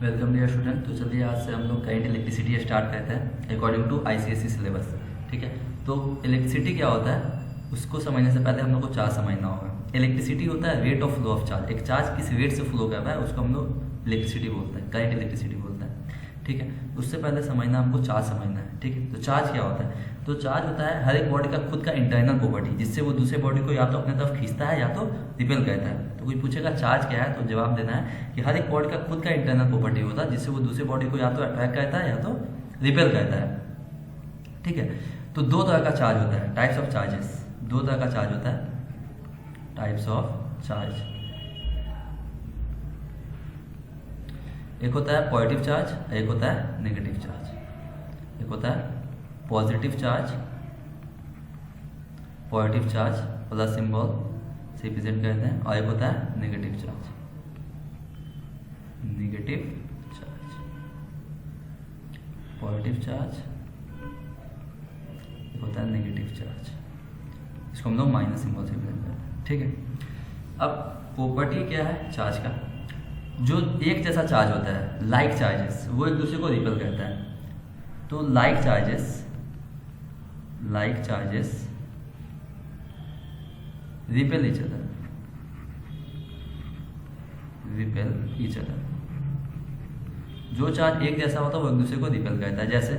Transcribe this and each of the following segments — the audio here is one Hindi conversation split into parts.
Welcome dear student. तो चलिए आज से हम लोग करंट इलेक्ट्रिसिटी स्टार्ट करते हैं अकॉर्डिंग टू आईसीएसई सिलेबस। ठीक है, तो इलेक्ट्रिसिटी क्या होता है उसको समझने से पहले हम लोग को चार्ज समझना होगा। इलेक्ट्रिसिटी होता है rate of flow of charge. एक चार्ज किस रेट से फ्लो कर रहा है उसको हम लोग इलेक्ट्रिसिटी बोलते हैं, करंट इलेक्ट्रिसिटी बोलते हैं। ठीक है, उससे पहले समझना हमको चार्ज समझना है। ठीक है, तो चार्ज क्या होता है? तो चार्ज होता है हर एक बॉडी का खुद का इंटरनल प्रॉपर्टी, जिससे वो दूसरे बॉडी को या तो अपने तरफ खींचता है या तो रिपेल करता है। तो कोई पूछेगा चार्ज क्या है, तो जवाब देना है कि हर एक बॉडी का खुद का इंटरनल प्रॉपर्टी होता है, जिससे वो दूसरे बॉडी को या तो अट्रैक्ट करता है या तो रिपेल करता है। ठीक है, तो दो तरह का चार्ज होता है, टाइप्स ऑफ चार्जेस। दो तरह का चार्ज होता है, टाइप्स ऑफ चार्ज। एक होता है पॉजिटिव चार्ज, एक होता है नेगेटिव चार्ज। एक होता है positive charge, positive charge plus symbol से रिप्रेजेंट करते हैं, और एक होता है negative charge, negative charge. Positive charge, एक होता है नेगेटिव चार्ज, इसको हम लोग माइनस सिंबल से रिप्रेजेंट करते हैं। ठीक है, अब प्रॉपर्टी क्या है चार्ज का? जो एक जैसा चार्ज होता है, लाइक चार्जेस, वो एक दूसरे को रिपेल करता है। तो like charges repel each other, repel each other. जो चार्ज एक जैसा होता है वो एक दूसरे को रिपेल करता है। जैसे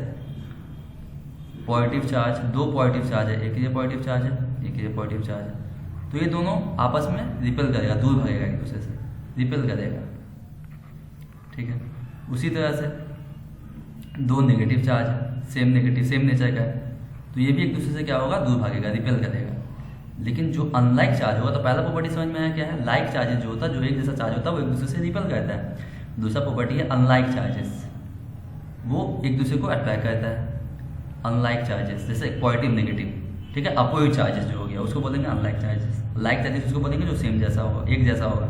पॉजिटिव चार्ज, दो पॉजिटिव चार्ज है, एक ये पॉजिटिव चार्ज है, एक ये पॉजिटिव चार्ज है, तो ये दोनों आपस में रिपेल करेगा, दूर भागेगा एक दूसरे से, रिपेल करेगा। ठीक है, उसी तरह से दो negative charge, same negative, same nature का है, तो ये भी एक दूसरे से क्या होगा, दूर भागेगा, रिपेल करेगा। लेकिन जो अनलाइक चार्ज होगा, तो पहला प्रॉपर्टी समझ में आया क्या है? लाइक चार्जेस जो होता है, जो एक जैसा चार्ज होता है वो एक दूसरे से रिपेल करता है। दूसरा प्रॉपर्टी है अनलाइक चार्जेस, वो एक दूसरे को अट्रैक्ट करता है। अनलाइक चार्जेस जैसे पॉजिटिव नेगेटिव, ठीक है, अपोजिट चार्जेस जो हो गया उसको बोलेंगे अनलाइक चार्जेस। लाइक चार्जेस उसको बोलेंगे जो सेम जैसा होगा, एक जैसा होगा।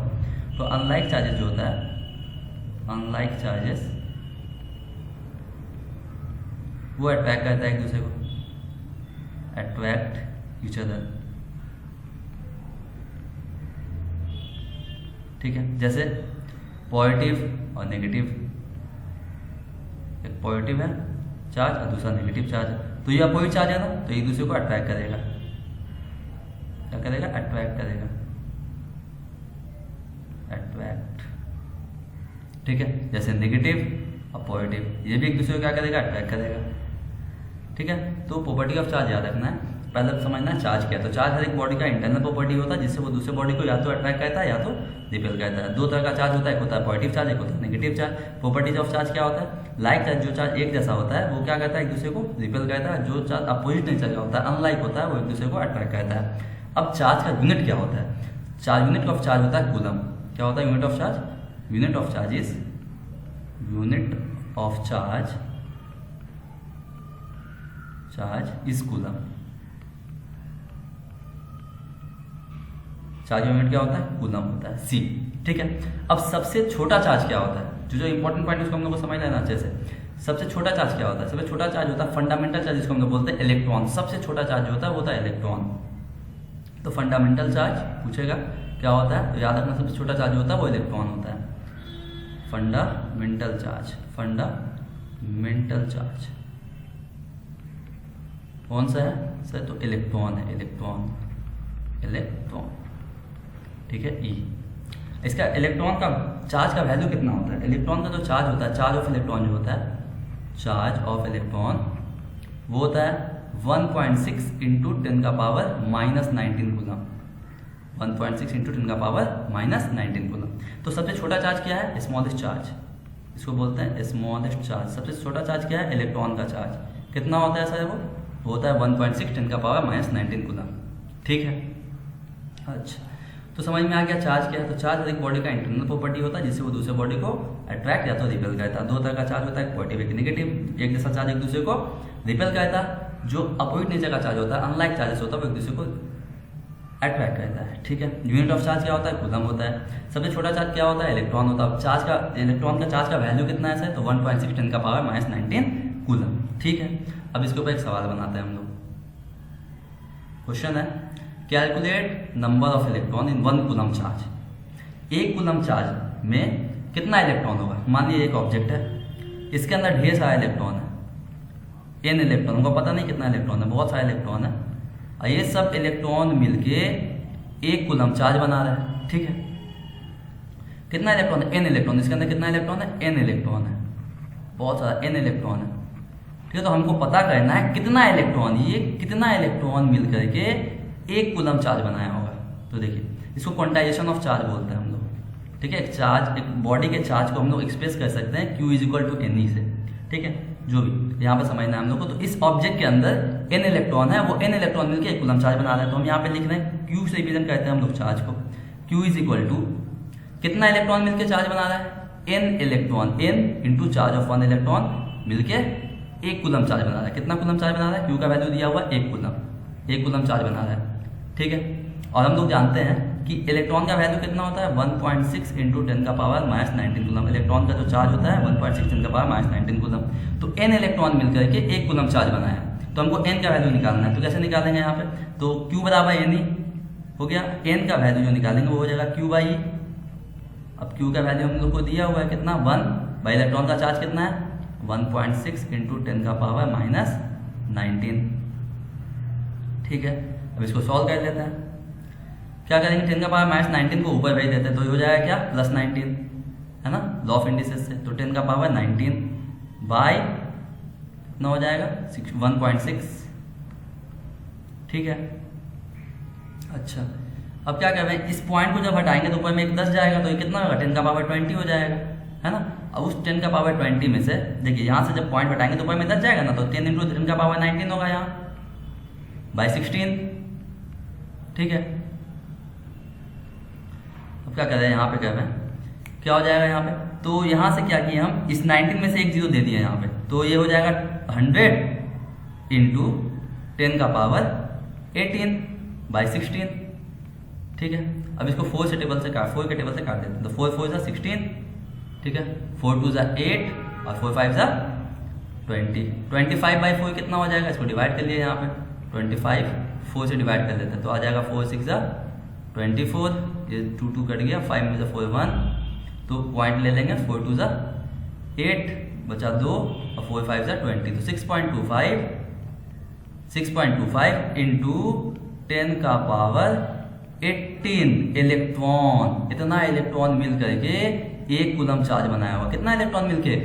तो अनलाइक चार्जेस जो होता है, अनलाइक चार्जेस वो अट्रैक्ट करता है एक दूसरे को, अट्रैक्ट ईच अदर। ठीक है, जैसे पॉजिटिव और नेगेटिव, एक पॉजिटिव है चार्ज और दूसरा नेगेटिव चार्ज है, तो ये अपोजिट चार्ज है ना, तो एक दूसरे को अट्रैक्ट करेगा। क्या करेगा? अट्रैक्ट करेगा, अट्रैक्ट। ठीक है, जैसे नेगेटिव और पॉजिटिव, ये भी एक दूसरे को क्या करेगा? अट्रैक्ट करेगा। ठीक है, तो प्रॉपर्टी ऑफ चार्ज याद रखना है। पहले समझना है चार्ज क्या है। तो चार्ज हर एक बॉडी का इंटरनल प्रॉपर्टी होता है, जिससे वो दूसरे बॉडी को या तो अट्रैक्ट करता है या तो रिपेल करता है। दो तरह का चार्ज होता है, एक होता है पॉजिटिव चार्ज, एक होता है negative charge. Properties of charge क्या होता है? लाइक चार्ज, जो चार्ज एक जैसा होता है वो क्या करता है? एक दूसरे को रिपेल करता है। जो चार्ज अपोजिट नेचर का होता है, अनलाइक होता है, वो एक दूसरे को अट्रैक्ट करता है। अब चार्ज का यूनिट क्या होता है? चार्ज, यूनिट ऑफ चार्ज होता है कूलम। क्या होता है unit of charge? Unit of charge is, unit of charge is coulomb. Charge unit क्या होता है? कूलम होता है, सी। ठीक है, अब सबसे छोटा चार्ज क्या होता है? जो इंपॉर्टेंट पॉइंट है उसको हम लोग को समझ लेना अच्छे से। सबसे छोटा चार्ज क्या होता है? सबसे छोटा चार्ज होता है फंडामेंटल चार्ज, जिसको हम लोग बोलते हैं इलेक्ट्रॉन। सबसे छोटा चार्ज जो होता है वो होता है इलेक्ट्रॉन। तो फंडामेंटल चार्ज पूछेगा क्या होता है, तो याद रखना सबसे छोटा चार्ज जो होता है वो इलेक्ट्रॉन होता है। फंडामेंटल चार्ज, फंडामेंटल चार्ज कौन सा है सर? तो इलेक्ट्रॉन है, इलेक्ट्रॉन, इलेक्ट्रॉन। ठीक है, ई। इसका इलेक्ट्रॉन का चार्ज का वैल्यू कितना होता है? इलेक्ट्रॉन का जो चार्ज होता है, चार्ज ऑफ इलेक्ट्रॉन जो होता है, चार्ज ऑफ इलेक्ट्रॉन वो होता है 1.6 इंटू 10 का पावर माइनस 19 कूलम। 1.6 इंटू 10 का पावर माइनस 19 कूलम। तो सबसे छोटा चार्ज क्या है? स्मॉलेस्ट चार्ज, इसको बोलते हैं स्मॉलेस्ट चार्ज। सबसे छोटा चार्ज क्या है? इलेक्ट्रॉन का चार्ज। कितना होता है सर? वो होता है 1.6 10 का पावर माइनस 19 कूलम। ठीक है, अच्छा, तो समझ में आ गया चार्ज क्या है। तो चार्ज एक बॉडी का इंटरनल प्रॉपर्टी होता है, जिससे वो दूसरे बॉडी को अट्रैक्ट या तो रिपेल करता है। दो तरह का चार्ज होता है, पॉजिटिव एक नेगेटिव। एक जैसा चार्ज एक दूसरे को रिपेल करता है। जो अपोजिट नेचर का चार्ज होता है, अनलाइक चार्जेस होता है, वो एक दूसरे को अट्रैक्ट करता है। ठीक है, यूनिट ऑफ चार्ज क्या होता है? कूलम होता है। सबसे छोटा चार्ज क्या होता है? इलेक्ट्रॉन होता है। चार्ज का, इलेक्ट्रॉन का चार्ज का वैल्यू कितना है सर? तो 1.6 10 का पावर माइनस 19 कूलम। ठीक है, अब इसके ऊपर एक सवाल बनाते हैं हम लोग। क्वेश्चन है, calculate number of electron in 1 coulomb charge. 1 coulomb charge में कितना इलेक्ट्रॉन होगा। मान लीजिए एक ऑब्जेक्ट है, इसके अंदर ढेर सारा इलेक्ट्रॉन है, n इलेक्ट्रॉन, हमको पता नहीं कितना इलेक्ट्रॉन है, बहुत सारे इलेक्ट्रॉन है, और ये सब इलेक्ट्रॉन मिलके एक कूलम चार्ज बना रहा है। ठीक है, कितना इलेक्ट्रॉन है, n इलेक्ट्रॉन, इसके अंदर कितना इलेक्ट्रॉन है, n इलेक्ट्रॉन है, बहुत सारा n इलेक्ट्रॉन है। ठीक है, तो हमको पता करना है कितना इलेक्ट्रॉन, ये कितना इलेक्ट्रॉन मिल करके एक कूलम चार्ज बनाया होगा। तो देखिए, इसको क्वांटाइजेशन ऑफ चार्ज बोलते हैं हम लोग। ठीक है, एक चार्ज, एक बॉडी के चार्ज को हम लोग एक्सप्रेस कर सकते हैं Q इक्वल टू NE से। ठीक है, जो भी यहाँ पे समझना है हम लोग को। तो इस ऑब्जेक्ट के अंदर n इलेक्ट्रॉन है, वो n इलेक्ट्रॉन मिलकर एक कूलम चार्ज बना रहे हैं। तो हम यहाँ पे लिख रहे हैं Q से रिप्रेजेंट करते हैं हम लोग चार्ज को। Q इज इक्वल टू कितना इलेक्ट्रॉन मिलकर चार्ज बना रहा है, n electron, n into charge of 1 electron मिलके एक कूलम चार्ज बना रहा है। कितना कूलम चार्ज बना रहा है, Q का वैल्यू दिया हुआ एक कूलम चार्ज बना रहा है। ठीक है, और हम लोग जानते हैं कि इलेक्ट्रॉन का वैल्यू कितना होता है, 1.6 इंटू 10 का पावर माइनस 19 कूलम। इलेक्ट्रॉन का जो चार्ज होता है 1.6 10 का पावर माइनस 19 कूलम। तो n इलेक्ट्रॉन मिलकर के एक कूलम चार्ज बनाया, तो हमको n का वैल्यू निकालना है। तो कैसे निकालेंगे यहाँ पे, तो Q बराबर NE हो गया, n का वैल्यू जो निकालेंगे वो हो जाएगा Q बाई E। अब Q का वैल्यू हम लोग को दिया हुआ है कितना, 1 बाई इलेक्ट्रॉन का चार्ज कितना है, 1.6 इंटू 10 का पावर माइनस 19। ठीक है, अब इसको सॉल्व कर लेते हैं। क्या करेंगे, 10 का पावर माइनस 19 को ऊपर भेज देते हैं, तो ये हो जाएगा क्या, प्लस 19, है ना, लॉ ऑफ इंडिसेस से। तो 10 का पावर 19 बाई कितना हो जाएगा, 1.6। ठीक है, अच्छा, अब क्या कर रहे हैं, इस पॉइंट को जब हटाएंगे तो ऊपर में एक 10 जाएगा, तो ये कितना होगा, 10 का पावर 20 हो जाएगा, है ना। अब उस 10 का पावर 20 में से देखिए, यहाँ से जब पॉइंट हटाएंगे तो ऊपर में 10 जाएगा ना, तो 10 इंटू 10 का पावर 19 होगा यहाँ बाई 16। ठीक है, अब क्या कर रहे हैं, यहाँ पे कर रहे हैं, क्या हो जाएगा यहाँ पे, तो यहाँ से क्या किया हम, इस 19 में से एक जीरो दे दिया यहाँ पे, तो ये हो जाएगा 100 इंटू 10 का पावर 18 बाई 16। ठीक है, अब इसको 4 के टेबल से काट देते हैं, तो 4 4 16। ठीक है, 4 2 8 और 4 5 20। 25 बाई 4 कितना हो जाएगा, इसको डिवाइड कर लिए यहाँ पे, 25 4 से डिवाइड कर लेते हैं, तो आ जाएगा 4 6 24, ये 2 2 कट गया, 5 में से 4 1, तो पॉइंट ले लेंगे, 4 2 8 बचा 2 और 4 5 20, तो 6.25 इंटू 10 का पावर 18 इलेक्ट्रॉन, इतना इलेक्ट्रॉन मिल करके एक कूलम चार्ज बनाया हुआ। कितना इलेक्ट्रॉन मिलके,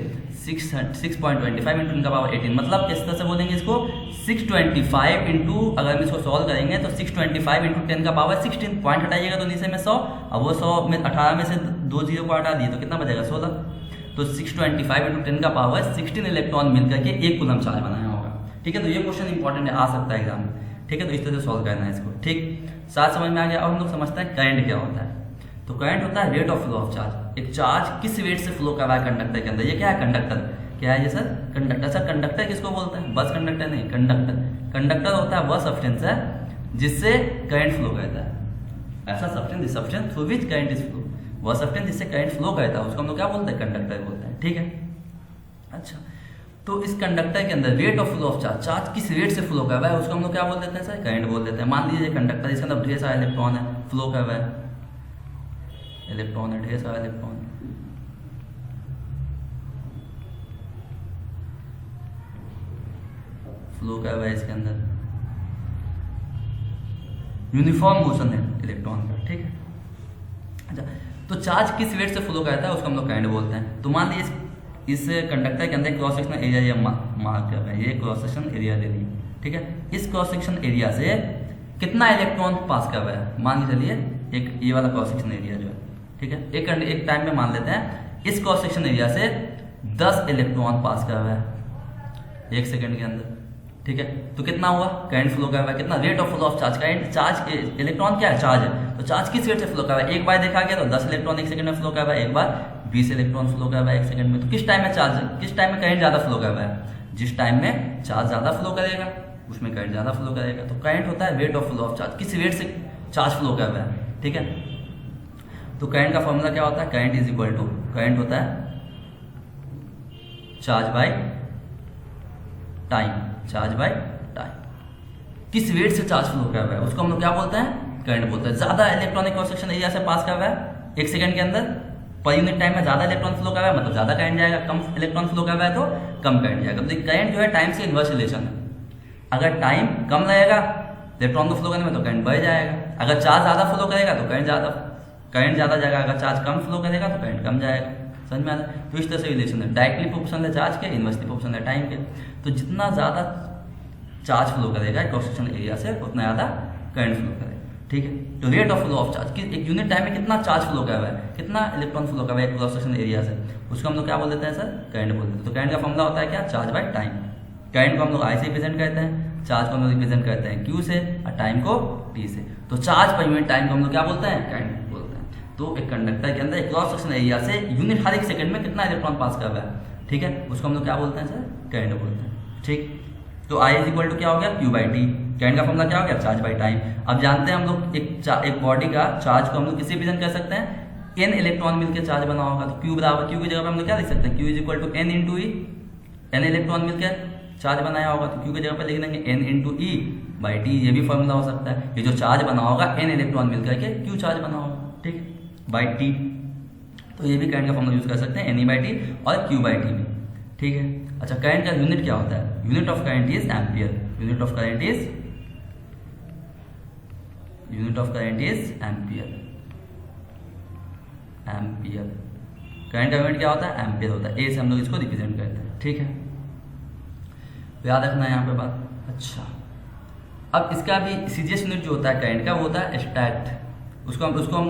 6.25 इंटू 10 का पावर 18, मतलब किस तरह से बोलेंगे इसको, 625 इंटू, अगर हम इसको सॉल्व करेंगे तो 625 इंटू 10 का पावर 16, पॉइंट हटाइएगा तो नीचे में 100, अब वो 100 में 18 में से 2 जीरो को हटा दिए तो कितना बचेगा, 16। तो 625 इंटू 10 का पावर 16 इलेक्ट्रॉन मिल करके एक कूलम चार्ज बनाया होगा। ठीक है, तो ये क्वेश्चन इंपॉर्टेंट है, आ सकता है एग्जाम में। ठीक है, तो इस तरह से सॉल्व करना है इसको। ठीक, साथ समझ में आ गया। अब हम लोग समझते हैं करंट क्या होता है। तो करंट होता है rate of flow of charge, एक चार्ज किस रेट से फ्लो कर रहा है कंडक्टर के अंदर। ये क्या है, कंडक्टर, क्या है ये सर, कंडक्टर। सर कंडक्टर किसको बोलते हैं, बस कंडक्टर नहीं, कंडक्टर। कंडक्टर होता है वह सब्सटेंस है जिससे करंट फ्लो करता है, ऐसा substance through which current is flow, वह सब्सटेंस जिससे करंट फ्लो करता है उसको हम लोग क्या बोलते हैं, कंडक्टर बोलते हैं। ठीक है, अच्छा, तो इस कंडक्टर के अंदर rate of flow of charge, charge किस रेट से फ्लो कर रहा है उसको हम लोग क्या बोल देते हैं सर, करंट बोल देते हैं। मान लीजिए कंडक्टर, इसके अंदर ढेर सारा इलेक्ट्रॉन है, फ्लो कर रहा है, इलेक्ट्रॉन है, ढेर सारा इलेक्ट्रॉन, फ्लो कर रहा है इसके अंदर, यूनिफॉर्म मोशन है इलेक्ट्रॉन का। ठीक है, अच्छा, तो चार्ज किस रेट से फ्लो करता है उसको हम लोग करंट बोलते हैं। तो मान लीजिए इस कंडक्टर के अंदर क्रॉस सेक्शन एरिया ये मार्क कर रहा है, ये क्रॉस सेक्शन एरिया ले लिया। ठीक है, इस क्रॉस सेक्शन एरिया से कितना इलेक्ट्रॉन पास कर रहा है, मान के चलिए एक ये वाला क्रॉस सेक्शन एरिया जो है, ठीक है, एक टाइम में मान लेते हैं इस क्रॉस सेक्शन एरिया से 10 इलेक्ट्रॉन पास कर रहा है 1 सेकंड के अंदर। ठीक है, तो कितना हुआ, करंट फ्लो कर रहा है, कितना, rate of flow of charge. Current, charge, electron क्या है, चार्ज है, तो चार्ज किस रेट से फ्लो कर रहा है। एक बार देखा गया तो 10 इलेक्ट्रॉन 1 सेकंड में फ्लो कर रहा है, एक बार 20 इलेक्ट्रॉन फ्लो कर रहा है 1 सेकंड में। तो किस टाइम में चार्ज, किस टाइम में करंट ज्यादा फ्लो कर रहा है, जिस टाइम में चार्ज ज्यादा फ्लो करेगा उसमें करंट ज्यादा फ्लो करेगा। तो करंट होता है rate of flow of charge, किस रेट से चार्ज फ्लो कर रहा है। ठीक है, तो करंट का फॉर्मूला क्या होता है, current is equal to, current होता है charge by time, charge by time, किस रेट से चार्ज फ्लो कर रहा है उसको हम लोग क्या बोलते हैं, करंट बोलते हैं। ज्यादा इलेक्ट्रॉनिक क्रॉस सेक्शन एरिया से पास कर रहा है 1 सेकंड के अंदर पर यूनिट टाइम में ज़्यादा इलेक्ट्रॉन फ्लो कर रहा है मतलब ज़्यादा करंट जाएगा, कम इलेक्ट्रॉन फ्लो कर रहा है तो कम करंट जाएगा। तो करंट जो है टाइम से इन्वर्स रिलेशन है। अगर टाइम कम रहेगा इलेक्ट्रॉन को फ्लो करने में तो करंट बढ़ जाएगा, अगर चार्ज ज़्यादा फ्लो करेगा तो करंट ज़्यादा जाएगा, अगर चार्ज कम फ्लो करेगा तो करंट कम जाएगा। समझ में आ रहा है? तो इस तरह से रिलेशन है, डायरेक्टली प्रोपोर्शनल है चार्ज के, इन्वर्सली प्रोपोर्शनल है टाइम के। तो जितना ज़्यादा चार्ज फ्लो करेगा क्रॉस सेक्शन एरिया से उतना ज़्यादा करंट फ्लो करेगा। ठीक है, तो rate of flow of charge कि एक यूनिट टाइम में कितना चार्ज फ्लो कर रहा है, कितना इलेक्ट्रॉन फ्लो कर रहा है क्रॉस सेक्शन एरिया से, उसको हम लोग क्या बोल देते हैं सर, करंट बोल देते हैं। तो करंट का फॉर्मूला होता है क्या, चार्ज बाय टाइम। करंट को हम लोग आई से रिप्रेजेंट करते हैं, चार्ज को हम लोग रिप्रेजेंट करते हैं क्यू से और टाइम को टी से। तो चार्ज पर यूनिट टाइम को हम लोग क्या बोलते हैं, करंट बोलते हैं। तो एक कंडक्टर के अंदर एक क्रॉस सेक्शन एरिया से यूनिट हर एक सेकंड में कितना इलेक्ट्रॉन पास कर रहा है, ठीक है, उसको हम लोग क्या बोलते हैं सर, करंट बोलते हैं। ठीक, तो आई इज इक्वल टू क्या हो गया, क्यू बाई टी। करंट का फॉर्मूला क्या हो गया, चार्ज बाई टाइम। अब जानते हैं हम लोग एक बॉडी का चार्ज को हम लोग किससे रिप्रेजेंट कर सकते हैं, एन इलेक्ट्रॉन मिलकर चार्ज बना होगा। तो क्यू बराबर, क्यू की जगह पे हम लोग क्या लिख सकते हैं, Q is equal to N into E, N electron मिलकर चार्ज बनाया होगा तो क्यू की जगह पे लिख देंगे N into E by T. ये भी फॉर्मूला हो सकता है, ये जो चार्ज बना होगा एन इलेक्ट्रॉन मिलकर के क्यू चार्ज बना होगा, ठीक, बाई टी। तो ये भी करंट का फॉर्मूला यूज कर सकते हैं, एन ई बाई टी और क्यू बाई टी भी, ठीक है। अच्छा, करंट का यूनिट क्या होता है, unit of current is ampere. Unit of current is ampere. Ampere current का यूनिट क्या होता है, एम्पियर होता है। ए से हम लोग इसको रिप्रेजेंट करते हैं, ठीक है, तो याद रखना है यहाँ पे बात। अच्छा, अब इसका भी सीजीएस यूनिट जो होता है करंट का वो होता है स्टैक्ट, उसको हम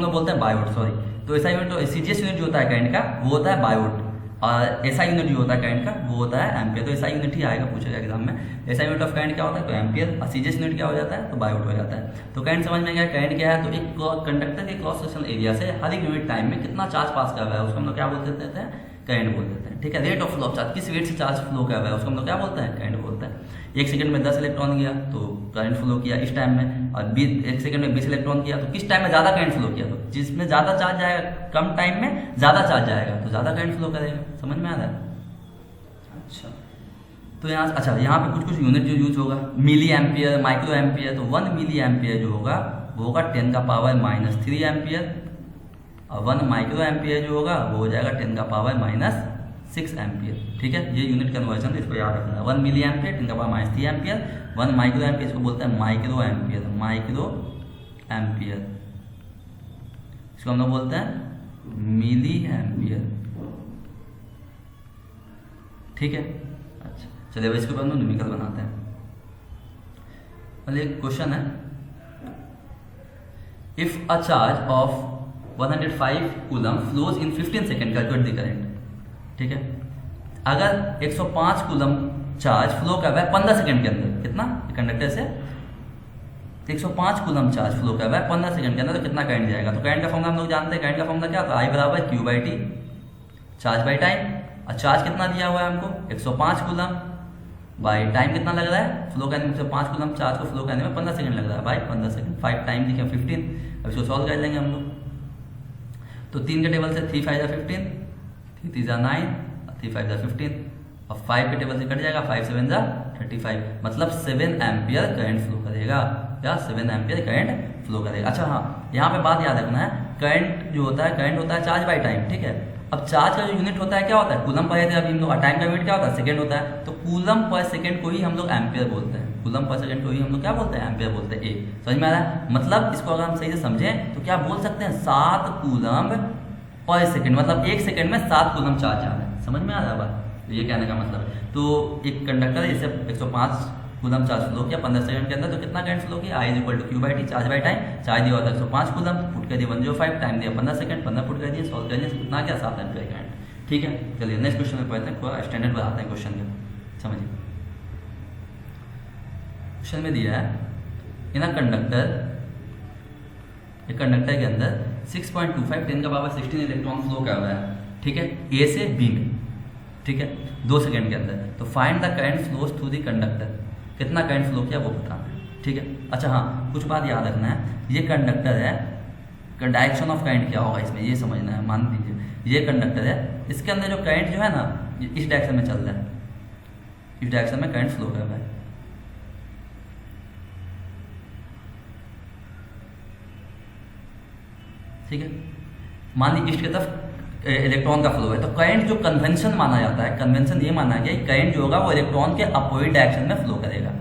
लोग बोलते हैं बायोट, सॉरी। तो ऐसा यूनिट, तो सीजीएस यूनिट जो होता है करंट का वो होता है बायोट, और ऐसा यूनिट जो होता है करंट का वो होता है एम्पियर। तो ऐसा यूनिट ही आएगा, पूछेगा एग्जाम में। ऐसा यूनिट ऑफ करंट क्या होता है, तो एम्पियर, और सीजीएस यूनिट क्या हो जाता है, तो बायोट हो जाता है। तो करंट समझ में गया, करंट क्या है, तो एक कंडक्टर के क्रॉस सेक्शनल एरिया से हर एक यूनिट टाइम में कितना चार्ज पास कर रहा है उसको हम लोग क्या बोल देते हैं, करंट बोल देते हैं, ठीक है। Rate of flow of charge, किस रेट से चार्ज फ्लो कर रहा है उसको हम लोग क्या बोलते हैं, करंट बोलते हैं। 1 सेकंड में 10 इलेक्ट्रॉन गया तो करंट फ्लो किया इस टाइम में, और 1 सेकंड में 20 इलेक्ट्रॉन किया तो किस टाइम में ज़्यादा करंट फ्लो किया, तो जिसमें ज़्यादा चार्ज जाएगा कम टाइम में ज़्यादा चार्ज जाएगा तो ज़्यादा करंट फ्लो करेगा। समझ में आ रहा है? अच्छा, तो यहाँ पे कुछ यूनिट जो यूज होगा, मिली एम्पियर, माइक्रो एम्पियर। तो 1 मिली एम्पियर जो होगा वो होगा 10 का पावर -3 एम्पियर, और 1 माइक्रो एम्पियर जो होगा वो हो जाएगा 10 का पावर -6 एम्पियर, ठीक है। ये यूनिट कन्वर्जन इसको याद रखना है। 1 मिली एम्पियर 10 का पावर -3 एम्पियर, 1 माइक्रो एम्पियर इसको बोलते हैं माइक्रो एम्पियर। माइक्रो एम्पियर इसको हम लोग बोलते हैं मिली एम्पियर, ठीक है। अच्छा, चलिए अब इसके बाद हम न्यूमेरिकल बनाते हैं। पहले एक क्वेश्चन है, if a charge of 105 coulomb flows in 15 second, calculate the current, ठीक है। अगर 105 कूलम चार्ज फ्लो कर रहा है 15 सेकेंड के अंदर, कितना, कंडक्टर से 105 कूलम चार्ज फ्लो कर रहा है 15 सेकेंड के अंदर, तो कितना करंट जाएगा। तो करंट का फॉर्मूला हम लोग जानते हैं, करंट का फॉर्मूला क्या होता है, आई बराबर Q by T, charge by time. और चार्ज कितना दिया हुआ है हमको, 105 कूलम, बाई टाइम कितना लग रहा है फ्लो करने में, 105 कूलम चार्ज को फ्लो करने में 15 सेकंड लग रहा है, बाई 15 सेकंड, 5 टाइम लिखे 15। अब इसको सॉल्व कर लेंगे हम लोग। तो 3 के टेबल से 3 5 15, 3 3 9, 3 5 15, और 5 के टेबल से कट जाएगा, 5 7 35, मतलब 7 एम्पियर करंट फ्लो करेगा, या 7 एम्पियर करंट फ्लो करेगा। अच्छा हाँ, यहाँ पे बात याद रखना है, करंट जो होता है, करंट होता है चार्ज बाई टाइम, ठीक है। अब चार्ज का जो यूनिट होता है क्या होता है, कूलम पर है, अभी हम लोग टाइम का यूनिट क्या होता है, सेकंड होता है। तो कूलम पर सेकंड को ही हम लोग एम्पियर बोलते हैं, कूलम पर सेकंड को ही हम लोग क्या बोलते हैं, एम्पियर बोलते हैं। ए समझ में आ रहा है? मतलब इसको अगर हम सही से समझें तो क्या बोल सकते हैं, 7 कूलम पर सेकंड, मतलब 1 सेकंड में 7 कूलम चार्ज आ रहा है। समझ में आ रहा है बात? तो ये कहने का मतलब है, तो एक कंडक्टर जैसे 105 कूलम चार्ज फ्लो किया 15 सेकंड के अंदर, तो कितना करंट फ्लो किया, I is equal to Q by T, charge by time. Charge दिया होता है 105 कूलम, पुट कर दिया 105, टाइम दिया 15 सेकंड, 15 पुट कर दिया, सॉल्व कर दिया, कितना क्या, 7 एम्पियर करंट, ठीक है। चलिए नेक्स्ट क्वेश्चन में पढ़ते हैं, थोड़ा स्टैंडर्ड बनाते हैं क्वेश्चन का, समझिए। क्वेश्चन में दिया है, इन अ कंडक्टर, एक कंडक्टर के अंदर 6.25 10 का पावर 16 इलेक्ट्रॉन फ्लो कर रहा है, ठीक है, ए से बी में, ठीक है, 2 सेकंड के अंदर। तो find the current flows through the conductor, कितना करंट फ्लो किया वो बताना है, ठीक है। अच्छा हाँ, कुछ बात याद रखना है, ये कंडक्टर है, डायरेक्शन ऑफ करंट क्या होगा इसमें ये समझना है। मान लीजिए ये कंडक्टर है, इसके अंदर जो करंट जो है ना, इस डायरेक्शन में चल रहा है, इस डायरेक्शन में करंट फ्लो कर रहा है, ठीक है। मान ली ईस्ट की तरफ इलेक्ट्रॉन का फ्लो है, तो करंट जो कन्वेंशन माना जाता है, कन्वेंशन ये माना गया कि करंट जो होगा वो इलेक्ट्रॉन के अपोजिट डायरेक्शन में फ्लो करेगा।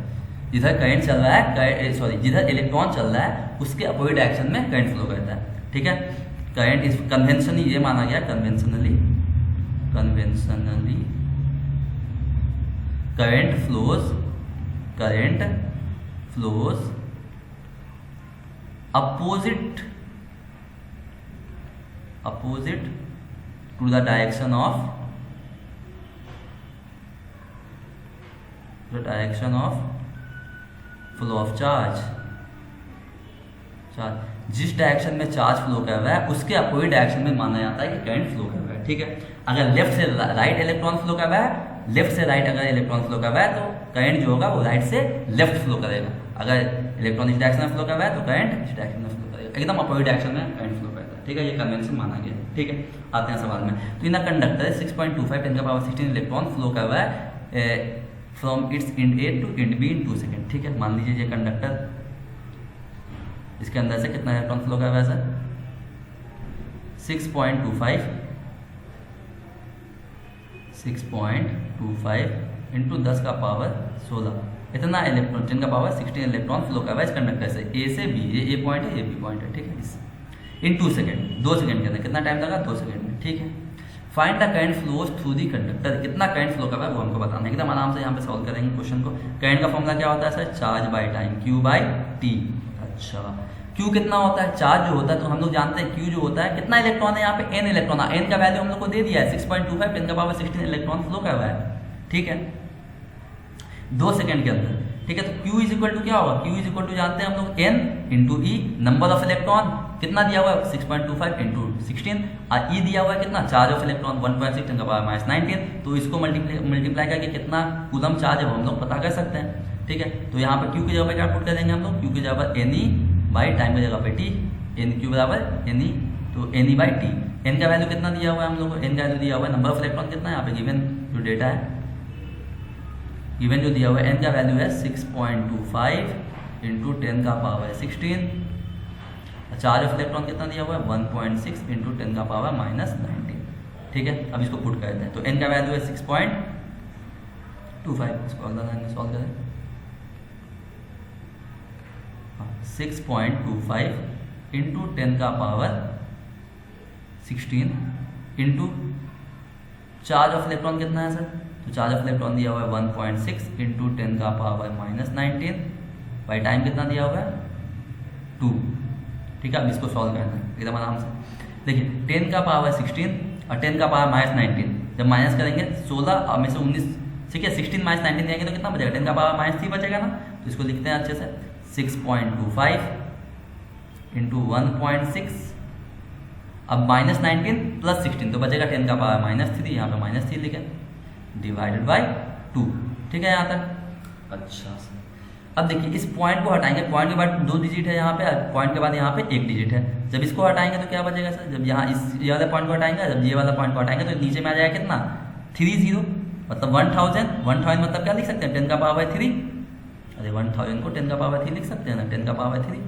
जिधर करंट चल रहा है, जिधर इलेक्ट्रॉन चल रहा है उसके अपोजिट डायरेक्शन में करंट फ्लो करता है। ठीक है, करंट इस कन्वेंशनली ये माना गया, conventionally current flows opposite to the direction of flow of charge. जिस डायरेक्शन में चार्ज फ्लो कर रहा है उसके अपोजिट डायरेक्शन में माना जाता है कि करंट फ्लो कर रहा है। ठीक है, अगर लेफ्ट से राइट इलेक्ट्रॉन फ्लो कर रहा है, लेफ्ट से राइट अगर इलेक्ट्रॉन फ्लो कर रहा है तो करंट जो होगा वो राइट से लेफ्ट फ्लो करेगा। अगर इलेक्ट्रॉन इस डायरेक्शन में फ्लो कर रहा है तो करंट इस डायरेक्शन में फ्लो करेगा, एकदम अपोजिट डायरेक्शन में करंट फ्लो करता है। ठीक है, ये कन्वेंशन माना गया। ठीक है, आते हैं सवाल में। तो इन कंडक्टर 6.25 10 का पावर 16 इलेक्ट्रॉन फ्लो कर रहा है from its end A to end B in 2 second. ठीक है, मान लीजिए ये कंडक्टर, इसके अंदर से कितना इलेक्ट्रॉन फ्लो कर रहा है सर? 6.25 इंटू 10 का पावर 16, इतना इलेक्ट्रॉन 10 का पावर 16 इलेक्ट्रॉन फ्लो कर रहा है इस कंडक्टर से ए से बी। ये ए पॉइंट है, ये बी पॉइंट है। ठीक है, इन 2 सेकेंड, 2 सेकेंड के अंदर कितना टाइम लगा? 2 सेकेंड में। ठीक है, find the current flows through the conductor. कितना करंट फ्लो कर रहा है वो हमको बताना है। एकदम आराम से यहाँ पे सॉल्व करेंगे क्वेश्चन को। करंट का फॉर्मूला क्या होता है sir? Charge by time, Q by T। अच्छा, Q कितना होता है? चार्ज जो होता है, तो हम लोग जानते हैं Q जो होता है, कितना इलेक्ट्रॉन है यहाँ पे? n इलेक्ट्रॉन है। n का वैल्यू हम लोग को दे दिया है 6.25 10 का पावर 16 इलेक्ट्रॉन फ्लो कर रहा है। ठीक है, 2 सेकेंड के अंदर। ठीक है, तो Q इज इक्वल टू क्या होगा? Q इज इक्वल टू जानते हैं हम लोग n into E, number of electron कितना दिया हुआ है? 6.25 इंटू 16, और ई दिया हुआ है कितना? चार्ज ऑफ इलेक्ट्रॉन 1.6 10 का पावर -19। तो इसको मल्टीप्लाई करके कितना कूलम चार्ज है वो हम लोग पता कर सकते हैं। ठीक है, तो यहाँ पे Q की जगह पे क्या पुट कर देंगे हम लोग? Q की जगह पर एन ई बाई टाइम की जगह पे T, एन क्यू बराबर एन ई, तो N E by T. N का वैल्यू कितना दिया हुआ है हम लोग को? एन का वैल्यू दिया हुआ है, नंबर ऑफ इलेक्ट्रॉन कितना है यहाँ पे गिवन जो डेटा है, गिवन जो दिया हुआ है, एन का वैल्यू है 6.25 इंटू 10 का पावर 16। चार्ज ऑफ इलेक्ट्रॉन कितना दिया हुआ है? 1.6 इंटू 10 का पावर -19। ठीक है, अब इसको पुट करते हैं। तो एन का वैल्यू है 6.25, इसको अगला लाइन में सॉल्व करें। 6.25 इंटू 10 का power 16 into charge of electron कितना है सर? तो चार्ज ऑफ इलेक्ट्रॉन दिया हुआ है 1.6 इंटू 10 का पावर -19 बाई टाइम कितना दिया हुआ है? 2। ठीक है, अब इसको सॉल्व करना है एकदम आराम से। देखिए 10 का पावर 16 और 10 का पावर -19, जब माइनस करेंगे 16 और में से 19, ठीक है, 16 -19 देंगे तो कितना बचेगा? 10 का पावर -3 बचेगा ना। तो इसको लिखते हैं अच्छे से, 6.25 इंटू 1.6, अब -19 प्लस 16 तो बचेगा 10 का पावर -3, यहाँ पे -3 लिखे, डिवाइडेड बाई 2। ठीक है यहाँ तक। अच्छा, अब देखिए इस पॉइंट को हटाएंगे, पॉइंट के बाद 2 डिजिट है यहाँ पे, पॉइंट के बाद यहाँ पे 1 डिजिट है। जब इसको हटाएंगे तो क्या बचेगा सर? जब यहाँ ये वाला पॉइंट को हटाएंगे, जब ये वाला पॉइंट को हटाएंगे तो नीचे में आ जाएगा कितना? 30, मतलब 1000। 1000 मतलब क्या लिख सकते हैं? 10 का पावर 3। अरे 1000 को 10 का पावर 3 लिख सकते हैं ना, 10 का पावर 3।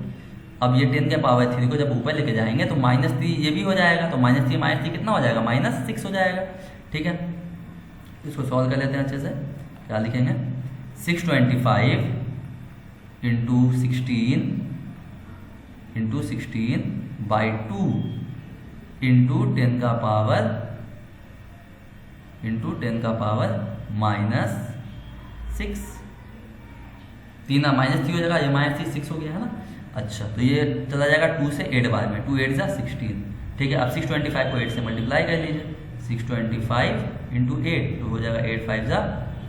अब ये 10 के पावर 3 को जब ऊपर लेके जाएंगे तो -3 ये भी हो जाएगा, तो -3 कितना हो जाएगा? -6 हो जाएगा। ठीक है, इसको सॉल्व कर लेते हैं अच्छे से। क्या लिखेंगे? 625 इंटू 16 बाई 2 इंटू 10 का पावर -6। 3 -3 हो जाएगा, ये -3 6 हो गया है ना। अच्छा, तो ये चला जाएगा 2 से 8 बार में, 2 8 जा 16। ठीक है, अब 625 को 8 से मल्टीप्लाई कर लीजिए, 625 इंटू 8 तो हो जाएगा 8 5 जा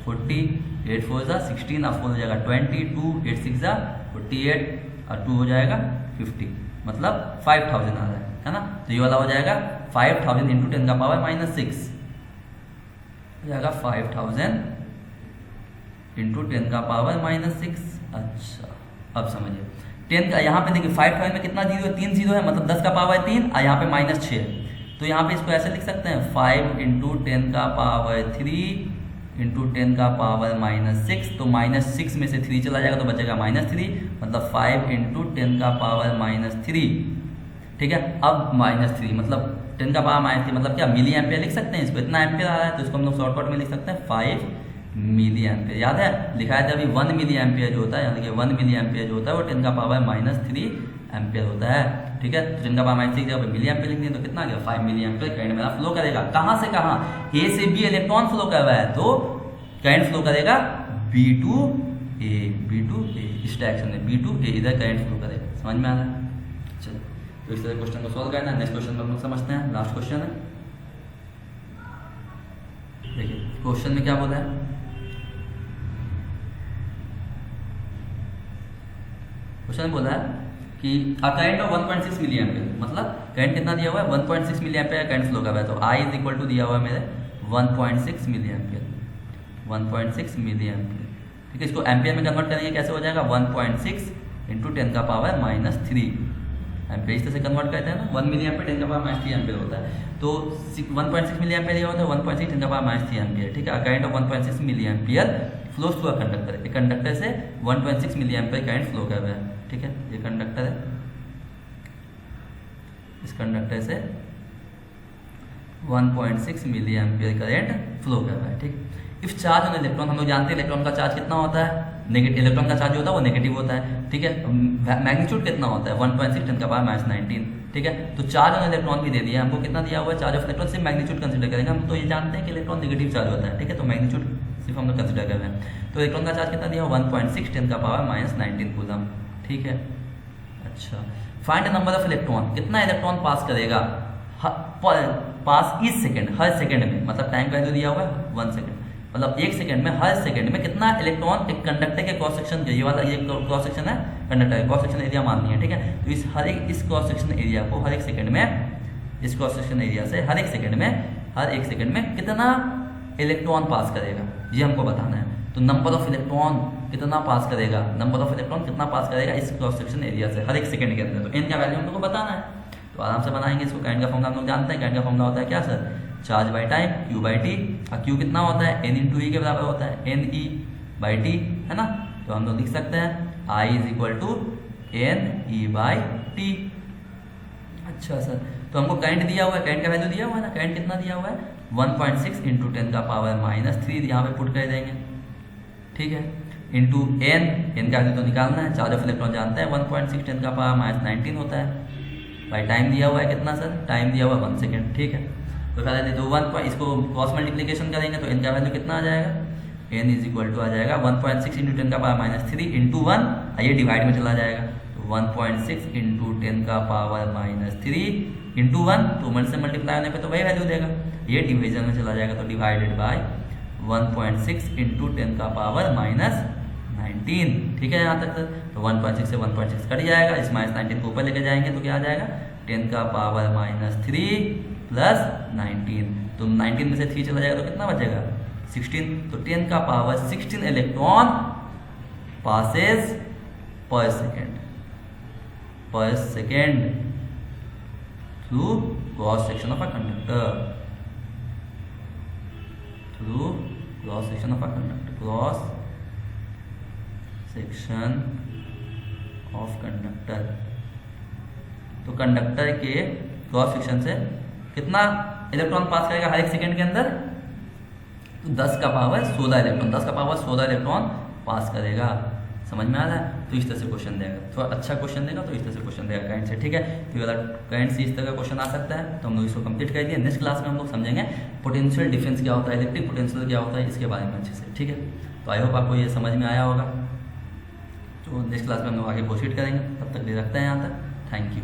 40, 8 4 जा 16, और 4 हो जाएगा 20, 2 8 6 जा 48, और 2 हो जाएगा 50, मतलब 5000 आ रहा है ना। तो ये वाला हो जाएगा 5000 इंटू 10 का पावर -6 हो जाएगा 5000 इंटू 10 का पावर -6। अच्छा, अब समझिए 10 का यहाँ पे देखिए 5000 में कितना जीरो है? 3 जीरो है, मतलब 10 का पावर 3 और यहाँ पे -6। तो यहाँ पे इसको ऐसे लिख सकते हैं 5 इंटू 10 का पावर 3 इंटू 10 का पावर -6। तो -6 में से 3 चला जाएगा तो बचेगा -3, मतलब 5 इंटू 10 का पावर -3। ठीक है, अब -3 मतलब 10 का पावर माइनस 3 मतलब क्या मिली एम्पियर लिख सकते हैं इसको, इतना एम्पियर आ रहा है तो इसको हम लोग शॉर्टकट में लिख सकते हैं 5 मिली एम्पियर। याद है लिखा है अभी 1 मिली एम्पियर जो होता है, यानी कि 1 मिली एम्पियर जो होता है वो 10 का पावर माइनस 3 एम्पियर होता है। ठीक है, तो 10 का पावर माइनस 3 जब मिली एम्पियर लिख दिए तो कितना आ गया 5 मिली एम्पियर करंट मेरा फ्लो करेगा। कहाँ से कहाँ, ए से बी इलेक्ट्रॉन फ्लो कर रहा है तो करंट फ्लो करेगा बी टू ए इस डायरेक्शन में, बी टू ए इधर करंट फ्लो करेगा। समझ में आ रहा है? चलो तो इस तरह क्वेश्चन को सॉल्व करना है। नेक्स्ट क्वेश्चन में हम लोग समझते हैं, लास्ट क्वेश्चन है। देखिए क्वेश्चन में क्या बोला है, क्वेश्चन बोला है कि a current of 1.6 milliampere, मतलब करंट कितना दिया हुआ है 1.6 मिली एम्पियर करंट फ्लो कर रहा है। तो आई इज इक्वल टू दिया हुआ है मेरे 1.6 मिली एम्पियर, 1.6 मिली एम्पियर। ठीक है, इसको एम्पियर में कन्वर्ट करेंगे कैसे हो जाएगा 1.6 इंटू 10 का पावर माइनस 3 एम्पियर। इस तरह से कन्वर्ट करते हैं ना, 1 मिली एम्पियर 10 का पावर माइनस 3 एम्पियर होता है। तो 1.6 मिली एम्पियर ये होता है 1.6 10 का पावर माइनस 3 एम्पियर। ठीक है, current of 1.6 milliampere flow through a conductor, एक कंडक्टर से 1.6 मिली एम्पियर करंट फ्लो कर रहा है। ठीक है, ये कंडक्टर है, इस कंडक्टर से 1.6 मिली एम्पियर करंट फ्लो कर रहा है। ठीक, इफ चार्ज ऑन इलेक्ट्रॉन, हम लोग जानते हैं इलेक्ट्रॉन का चार्ज कितना होता है नेगेटिव, इलेक्ट्रॉन का चार्ज जो होता है वो नेगेटिव होता है। ठीक है, मैग्नीट्यूड कितना होता है 1.6 10 का पावर माइनस 19। ठीक है, तो चार्ज ऑन इलेक्ट्रॉन भी दे दिया हमको, कितना दिया हुआ है चार्ज ऑफ इलेक्ट्रॉन, सिर्फ मैग्नीट्यूड कंसीडर करेंगे हम। तो ये जानते हैं कि इलेक्ट्रॉन नेगेटिव चार्ज होता है। ठीक है, तो मैग्नीट्यूड सिर्फ हम लोग कंसीडर कर रहे हैं। तो इलेक्ट्रॉन का चार्ज कितना दिया 1.6 10 का पावर माइनस 19 कूलम। ठीक है, अच्छा फाइंड नंबर ऑफ इलेक्ट्रॉन, कितना इलेक्ट्रॉन पास करेगा पास ईच सेकेंड, हर सेकेंड में, मतलब टाइम वैल्यू दिया हुआ है 1 सेकेंड, मतलब 1 सेकेंड में, हर सेकेंड में कितना इलेक्ट्रॉन एक कंडक्टर के क्रॉस सेक्शन, ये वाला ये क्रॉस सेक्शन है कंडक्टर क्रॉस सेक्शन एरिया माननी है। ठीक है, तो इस हर एक इस क्रॉस सेक्शन एरिया को हर एक सेकेंड में, इस क्रॉस सेक्शन एरिया से हर एक सेकेंड में कितना इलेक्ट्रॉन पास करेगा ये हमको बताना है। तो नंबर ऑफ इलेक्ट्रॉन कितना पास करेगा, नंबर ऑफ इलेक्ट्रॉन कितना पास करेगा इस क्रॉस सेक्शन एरिया से हर एक सेकंड के अंदर, तो एन का वैल्यू हम लोग को बताना है। तो आराम से बनाएंगे इसको। करंट का फॉर्मूला हम लोग जानते हैं, करंट का फॉर्मूला होता है क्या sir, charge by time Q by T, और क्यू कितना होता है एन इंटू ई के बराबर होता है, एन ई बाई टी, है ना। तो हम लोग लिख सकते हैं I is equal to N E by T. अच्छा सर, तो हमको करंट दिया हुआ है, करंट का वैल्यू दिया हुआ है ना, करंट कितना दिया हुआ है 1.6 इंटू 10 का पावर माइनस 3 यहाँ पे पुट कर देंगे। ठीक है, इंटू एन का वैल्यू तो निकालना है, चार्ज ऑफ इलेक्ट्रॉन जानते हैं 1.6 10 का पावर माइनस 19 होता है। भाई टाइम दिया हुआ है कितना सर, टाइम दिया हुआ है 1 सेकेंड। ठीक है, तो पहले जो 1 इसको क्रॉस मल्टीप्लीकेशन करेंगे तो एन का वैल्यू कितना आ जाएगा, एन इज इक्वल टू आ जाएगा 1.6 इंटू 10 का पावर माइनस 3 इंटू 1, ये डिवाइड में चला जाएगा, तो 1.6 इंटू 10 का पावर माइनस 3 इंटू 1, तो 1 से मल्टीप्लाई होने पे तो वही वैल्यू देगा, ये डिवीजन में चला जाएगा, तो डिवाइडेड बाय 1.6 इंटू 10 का पावर माइनस 19। ठीक है यहाँ तक सर, तो 1.6 से 1.6 कट जाएगा, इस माइनस 19 को ऊपर लेके जाएंगे तो क्या आ जाएगा 10 का पावर माइनस 3 प्लस 19, तो 19 में से 3 चला जाएगा तो कितना बचेगा 16, तो 10 का पावर 16 इलेक्ट्रॉन पासेस पर second through cross section of a conductor, through cross section of a conductor, cross section of conductor. तो कंडक्टर के क्रॉस सेक्शन से कितना इलेक्ट्रॉन पास करेगा हर एक सेकंड के अंदर, तो 10 का पावर 16 इलेक्ट्रॉन, 10 का पावर 16 इलेक्ट्रॉन पास करेगा। समझ में आ रहा है, तो इस तरह से क्वेश्चन देगा, थोड़ा अच्छा क्वेश्चन देगा तो इस तरह से क्वेश्चन देगा करंट से। ठीक है, तो अगर करंट से इस तरह का क्वेश्चन आ सकता है तो हम लोग इसको कंप्लीट कर दिए। नेक्स्ट क्लास में हम लोग समझेंगे पोटेंशियल डिफरेंस क्या होता है, इलेक्ट्रिक पोटेंशियल क्या होता है, इसके बारे में अच्छे से। ठीक है, तो आई होप आपको ये समझ में आया होगा। तो नेक्स्ट क्लास में हम लोग आगे प्रोसीड करेंगे, तब तक ले रखते हैं यहाँ तक। Thank you.